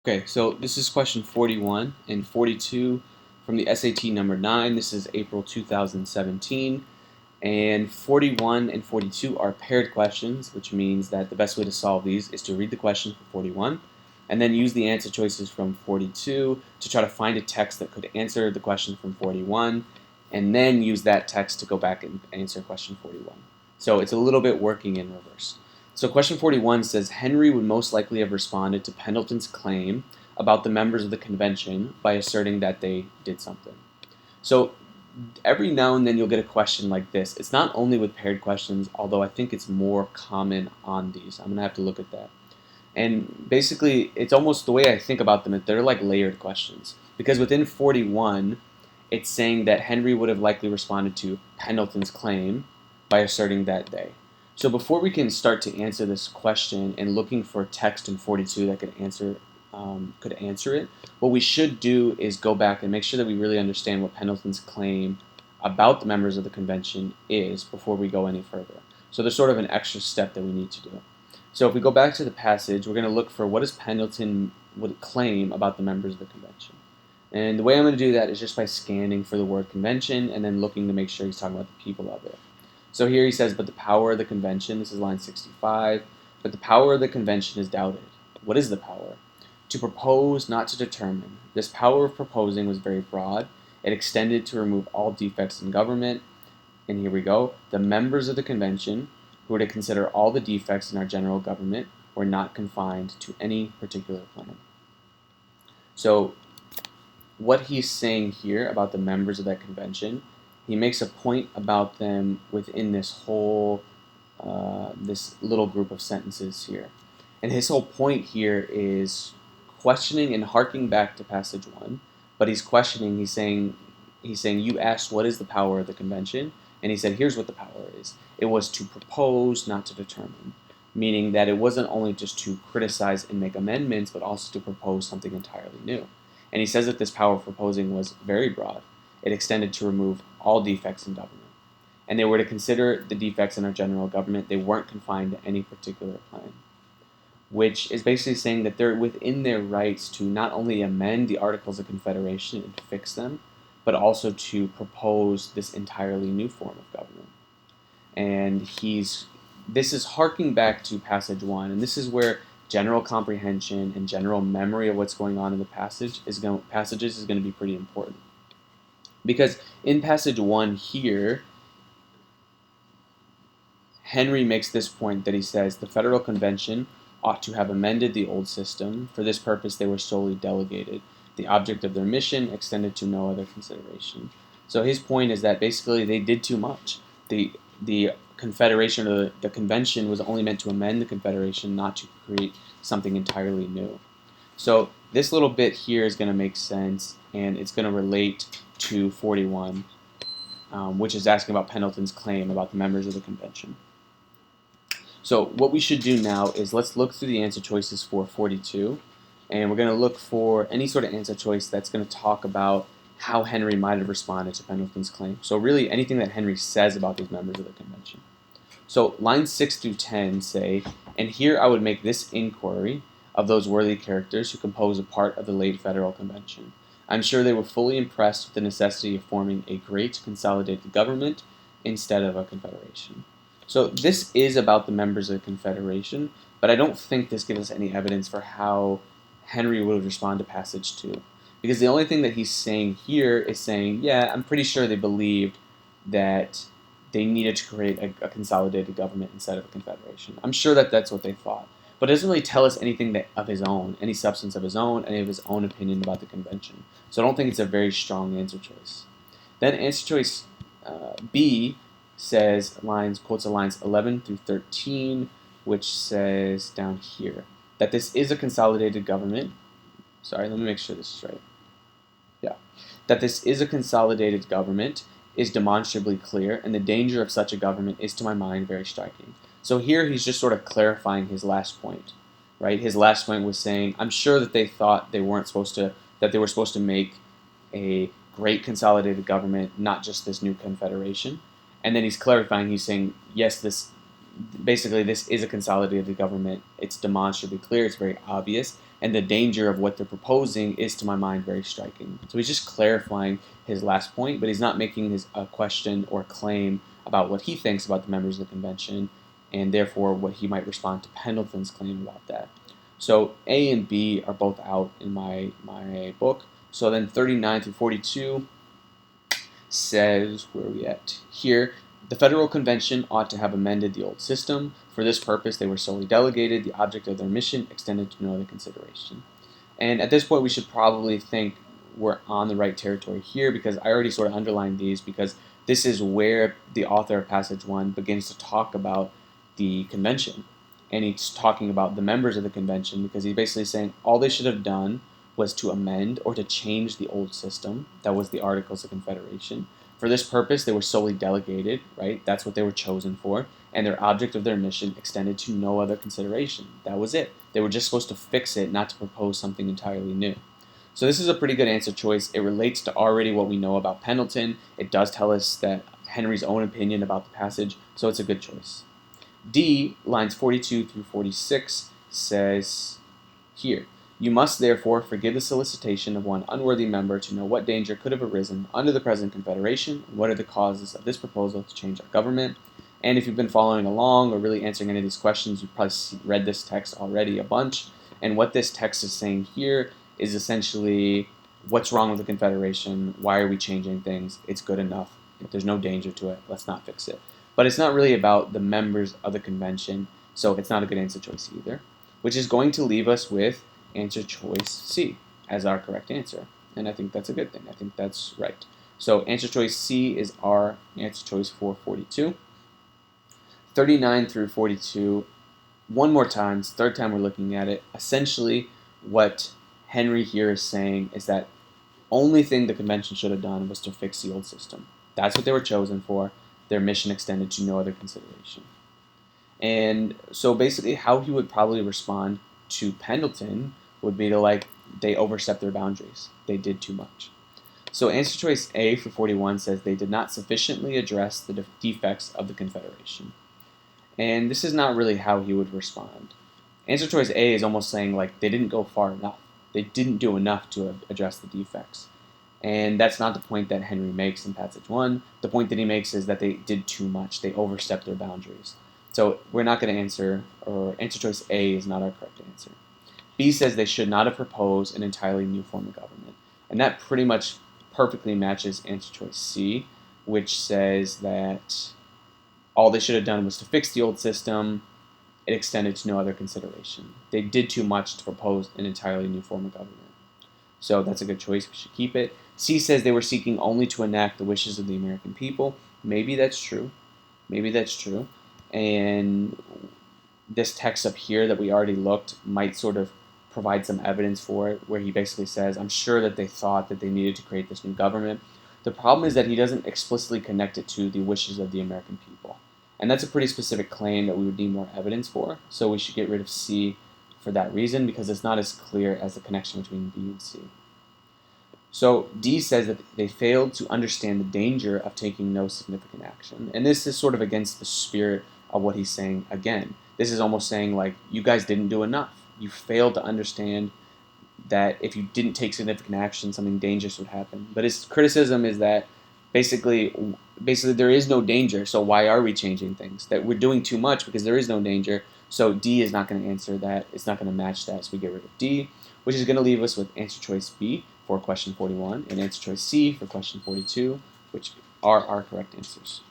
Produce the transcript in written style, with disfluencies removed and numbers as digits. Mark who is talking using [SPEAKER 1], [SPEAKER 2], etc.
[SPEAKER 1] Okay, so this is question 41 and 42 from the SAT number 9. This is April 2017. And 41 and 42 are paired questions, which means that the best way to solve these is to read the question for 41 and then use the answer choices from 42 to try to find a text that could answer the question from 41 and then use that text to go back and answer question 41. So it's a little bit working in reverse. So question 41 says Henry would most likely have responded to Pendleton's claim about the members of the convention by asserting that they did something. So every now and then you'll get a question like this. It's not only with paired questions, although I think it's more common on these. I'm going to have to look at that. And basically, it's almost the way I think about them, they're like layered questions. Because within 41, it's saying that Henry would have likely responded to Pendleton's claim by asserting that they. So before we can start to answer this question and looking for text in 42 that could answer it, what we should do is go back and make sure that we really understand what Pendleton's claim about the members of the convention is before we go any further. So there's sort of an extra step that we need to do. So if we go back to the passage, we're going to look for what does Pendleton would claim about the members of the convention. And the way I'm going to do that is just by scanning for the word convention and then looking to make sure he's talking about the people of it. So here he says, but the power of the convention, this is line 65, but the power of the convention is doubted. What is the power? To propose, not to determine. This power of proposing was very broad. It extended to remove all defects in government. And here we go. The members of the convention, who were to consider all the defects in our general government, were not confined to any particular plan. So what he's saying here about the members of that convention, he makes a point about them within this whole, this little group of sentences here. And his whole point here is questioning and harking back to passage 1, but he's questioning, he's saying, you asked what is the power of the convention, and he said, here's what the power is. It was to propose, not to determine, meaning that it wasn't only just to criticize and make amendments, but also to propose something entirely new. And he says that this power of proposing was very broad. It extended to remove all defects in government. And they were to consider the defects in our general government. They weren't confined to any particular plan, which is basically saying that they're within their rights to not only amend the Articles of Confederation and fix them, but also to propose this entirely new form of government. And this is harking back to passage 1, and this is where general comprehension and general memory of what's going on in the passages is going to be pretty important. Because in passage 1 here, Henry makes this point that he says the Federal Convention ought to have amended the old system. For this purpose, they were solely delegated. The object of their mission extended to no other consideration. So his point is that basically they did too much. The Confederation or the Convention was only meant to amend the Confederation, not to create something entirely new. So this little bit here is going to make sense, and it's going to relate to 41, which is asking about Pendleton's claim about the members of the convention. So what we should do now is let's look through the answer choices for 42, and we're going to look for any sort of answer choice that's going to talk about how Henry might have responded to Pendleton's claim. So really anything that Henry says about these members of the convention. So lines 6 through 10 say, and here I would make this inquiry of those worthy characters who compose a part of the late Federal Convention. I'm sure they were fully impressed with the necessity of forming a great consolidated government instead of a confederation. So this is about the members of the Confederation, but I don't think this gives us any evidence for how Henry would respond to passage 2. Because the only thing that he's saying here is saying, yeah, I'm pretty sure they believed that they needed to create a consolidated government instead of a confederation. I'm sure that that's what they thought. But it doesn't really tell us anything of his own, any substance of his own, any of his own opinion about the convention. So I don't think it's a very strong answer choice. Then answer choice B quotes lines 11 through 13, which says down here that this is a consolidated government. Sorry, let me make sure this is right. Yeah. That this is a consolidated government is demonstrably clear, and the danger of such a government is to my mind very striking. So here he's just sort of clarifying his last point, right? His last point was saying, I'm sure that they thought they were supposed to make a great consolidated government, not just this new confederation. And then he's clarifying, he's saying, yes, this is a consolidated government. It's demonstrably clear, it's very obvious and the danger of what they're proposing is, to my mind, very striking. So he's just clarifying his last point, but he's not making his question or claim about what he thinks about the members of the convention, and therefore what he might respond to Pendleton's claim about that. So A and B are both out in my book. So then 39 through 42 says, where are we at? Here, the Federal Convention ought to have amended the old system. For this purpose, they were solely delegated. The object of their mission extended to no other consideration. And at this point, we should probably think we're on the right territory here, because I already sort of underlined these, because this is where the author of Passage 1 begins to talk about the convention. And he's talking about the members of the convention, because he's basically saying all they should have done was to amend or to change the old system. That was the Articles of Confederation. For this purpose, they were solely delegated, right? That's what they were chosen for. And their object of their mission extended to no other consideration. That was it. They were just supposed to fix it, not to propose something entirely new. So this is a pretty good answer choice. It relates to already what we know about Pendleton. It does tell us that Henry's own opinion about the passage, so it's a good choice. D, lines 42 through 46, says here, you must therefore forgive the solicitation of one unworthy member to know what danger could have arisen under the present Confederation, and what are the causes of this proposal to change our government. And if you've been following along or really answering any of these questions, you've probably read this text already a bunch. And what this text is saying here is essentially, what's wrong with the Confederation? Why are we changing things? It's good enough. If there's no danger to it, let's not fix it. But it's not really about the members of the convention, so it's not a good answer choice either, which is going to leave us with answer choice C as our correct answer. And I think that's a good thing. I think that's right. So answer choice C is our answer choice for 42. 39 through 42, one more time, it's the third time we're looking at it. Essentially, what Henry here is saying is that only thing the convention should have done was to fix the old system. That's what they were chosen for. Their mission extended to no other consideration. And so basically how he would probably respond to Pendleton would be to they overstepped their boundaries. They did too much. So answer choice A for 41 says they did not sufficiently address the defects of the Confederation. And this is not really how he would respond. Answer choice A is almost saying they didn't go far enough. They didn't do enough to address the defects. And that's not the point that Henry makes in Passage 1. The point that he makes is that they did too much. They overstepped their boundaries. So we're not going to answer, or answer choice A is not our correct answer. B says they should not have proposed an entirely new form of government. And that pretty much perfectly matches answer choice C, which says that all they should have done was to fix the old system. It extended to no other consideration. They did too much to propose an entirely new form of government. So that's a good choice. We should keep it. C says they were seeking only to enact the wishes of the American people. Maybe that's true. Maybe that's true. And this text up here that we already looked might sort of provide some evidence for it, where he basically says, I'm sure that they thought that they needed to create this new government. The problem is that he doesn't explicitly connect it to the wishes of the American people. And that's a pretty specific claim that we would need more evidence for. So we should get rid of C for that reason, because it's not as clear as the connection between B and C. So D says that they failed to understand the danger of taking no significant action. And this is sort of against the spirit of what he's saying again. This is almost saying you guys didn't do enough. You failed to understand that if you didn't take significant action, something dangerous would happen. But his criticism is that basically there is no danger, so why are we changing things? That we're doing too much because there is no danger. So D is not going to answer that. It's not going to match that, so we get rid of D, which is going to leave us with answer choice B for question 41 and answer choice C for question 42, which are our correct answers.